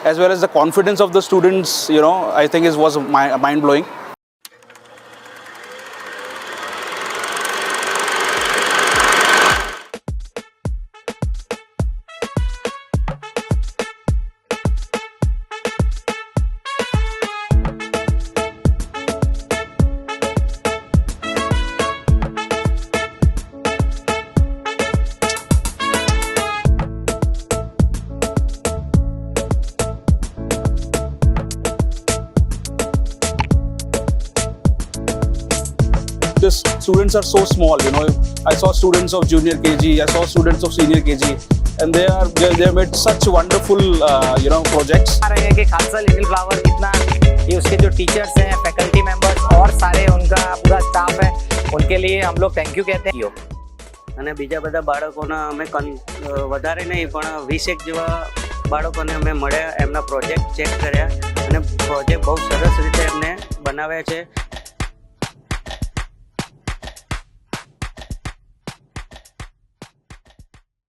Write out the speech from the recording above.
as well as the confidence of the students, I think was mind blowing. The students are so small, I saw students of junior KG, I saw students of senior KG, and they made such wonderful projects. रहे हैं कि Khalsa little flower कितना, ये उसके जो teachers हैं, faculty members और सारे उनका पूरा स्टाफ है, उनके लिए हम लोग थैंक यू कहते हैं. અને બીજા બધા બાળકોના અમે વધારે નહીં પણ 20 જેવા બાળકોને અમે મળ્યા, એમના પ્રોજેક્ટ ચેક કર્યા અને પ્રોજેક્ટ બહુ સરસ રીતે એમને બનાવ્યા છે.